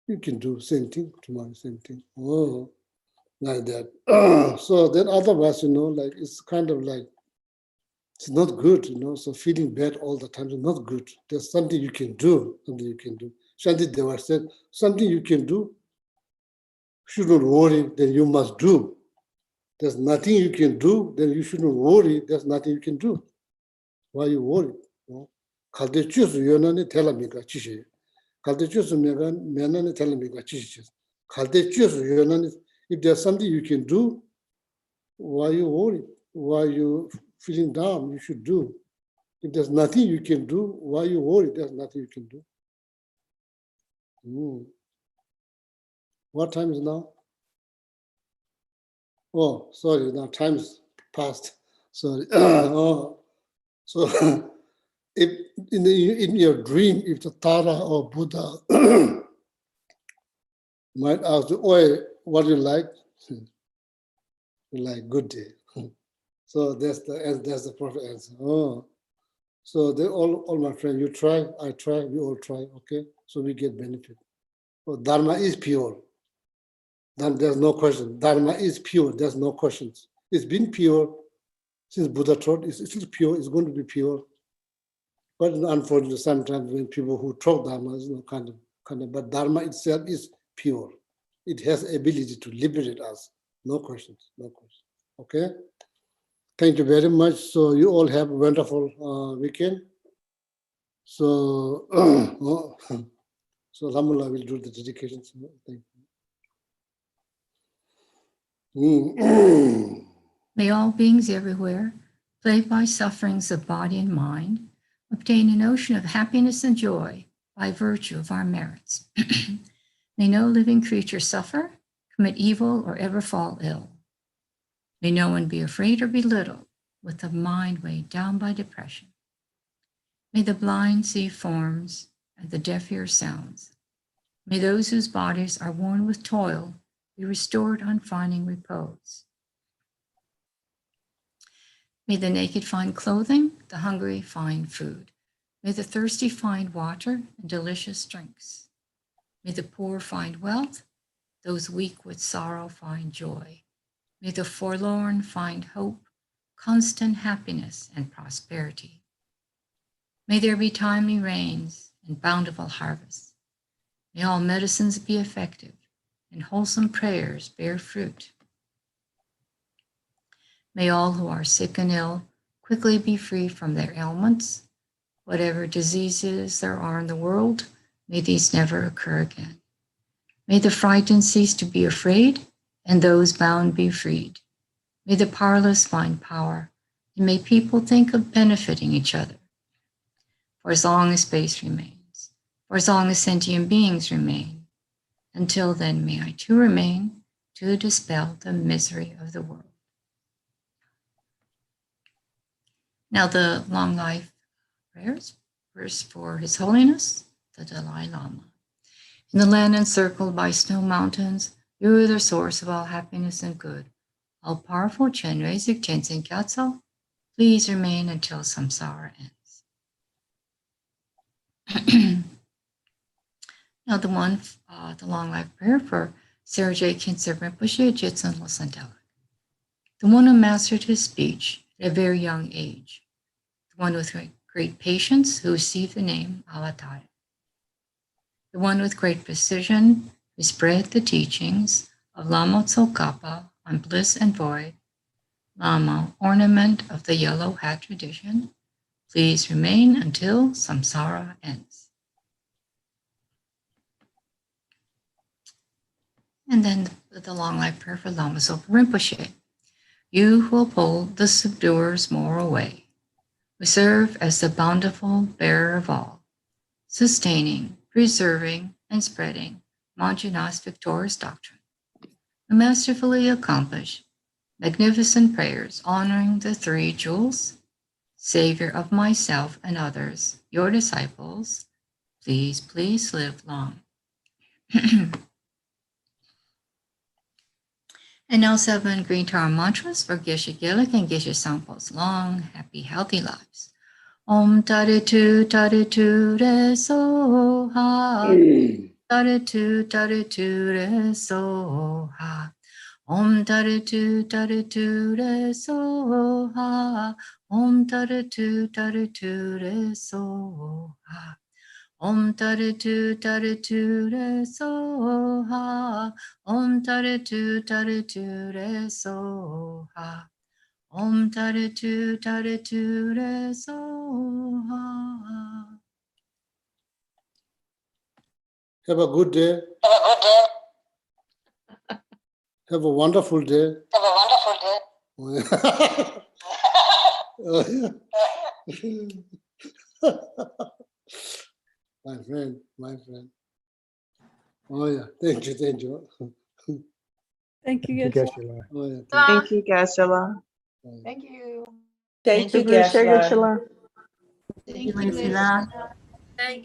[SPEAKER 1] you can do same thing. Tomorrow, same thing. Oh, like that. So then otherwise, like it's kind of like, it's not good, so feeling bad all the time is not good. There's something you can do, Shanti Deva said, something you can do, shouldn't worry, then you must do. There's nothing you can do, then you shouldn't worry, there's nothing you can do. Why you worry? Kalde chusu yonani telamika chishi. Kalde chusu menani telamika chishi. Kalde chusu yonani, if there's something you can do, why you worry? Why you feeling down? You should do. If there's nothing you can do, why you worry? There's nothing you can do. What time is now? Oh, sorry, now time's passed. Sorry. Oh, so if in your dream, if the Tara or Buddha might ask you, "Oi, what do you like?" You like good day. So that's the perfect answer. Oh, so they all my friends, you try, I try, we all try. Okay, so we get benefit. So Dharma is pure. Then there's no question. Dharma is pure. There's no questions. It's been pure since Buddha taught. It's still pure. It's going to be pure. But unfortunately, sometimes when people who talk Dharma, kind of, but Dharma itself is pure. It has ability to liberate us. No questions. No questions. Okay. Thank you very much. So you all have a wonderful weekend. So, so Alhamdulillah will do the dedication. Thank you.
[SPEAKER 4] May all beings everywhere, plagued by sufferings of body and mind, obtain an ocean of happiness and joy by virtue of our merits. May no living creature suffer, commit evil, or ever fall ill. May no one be afraid or belittled with a mind weighed down by depression. May the blind see forms and the deaf hear sounds. May those whose bodies are worn with toil be restored on finding repose. May the naked find clothing, the hungry find food. May the thirsty find water and delicious drinks. May the poor find wealth, those weak with sorrow find joy. May the forlorn find hope, constant happiness and prosperity. May there be timely rains and bountiful harvests. May all medicines be effective and wholesome prayers bear fruit. May all who are sick and ill quickly be free from their ailments. Whatever diseases there are in the world, may these never occur again. May the frightened cease to be afraid, and those bound be freed. May the powerless find power, and may people think of benefiting each other. For as long as space remains, for as long as sentient beings remain, until then may I too remain to dispel the misery of the world. Now the long life prayers, first for His Holiness, the Dalai Lama. In the land encircled by snow mountains, you are the source of all happiness and good. All-powerful Chen Rezik Chensen Gyatso, please remain until samsara ends. Now the long life prayer for Sarah J. Kinser Rinpoche, Jitsun Losantelic. The one who mastered his speech at a very young age. The one with great patience who received the name Avatar. The one with great precision who spread the teachings of Lama Tsongkhapa on bliss and void, Lama, ornament of the yellow hat tradition, please remain until samsara ends. And then the long life prayer for Lama Zopa Rinpoche. You who uphold the subduer's moral way, who serve as the bountiful bearer of all, sustaining, preserving, and spreading Manjunath's victorious doctrine, who masterfully accomplish magnificent prayers honoring the three jewels, Savior of myself and others, your disciples, please, please live long. And now 7 green Tara mantras for Geshe Gillik and Geshe Sampo's long, happy, healthy lives. Om Tare Tu Re So Ha. Tare Tu Re So Ha. Om Tare Tu Re So Ha. Om Tare Tu Re So Ha. Om Tare Tu Re So Ha. Om Tare Tu Re So Ha. Om Tare Tu Re So Ha.
[SPEAKER 1] Have a good day. Have a wonderful day. Oh, yeah. My friend. Oh yeah, thank you.
[SPEAKER 2] Thank you,
[SPEAKER 6] Thank you,
[SPEAKER 2] Geshe.
[SPEAKER 6] Geshe-la.
[SPEAKER 1] Oh yeah,
[SPEAKER 7] Thank you, Geshe-la.
[SPEAKER 1] you.
[SPEAKER 3] Thank you.
[SPEAKER 7] Thank you, Geshe-la.
[SPEAKER 4] Thank you, Lisa.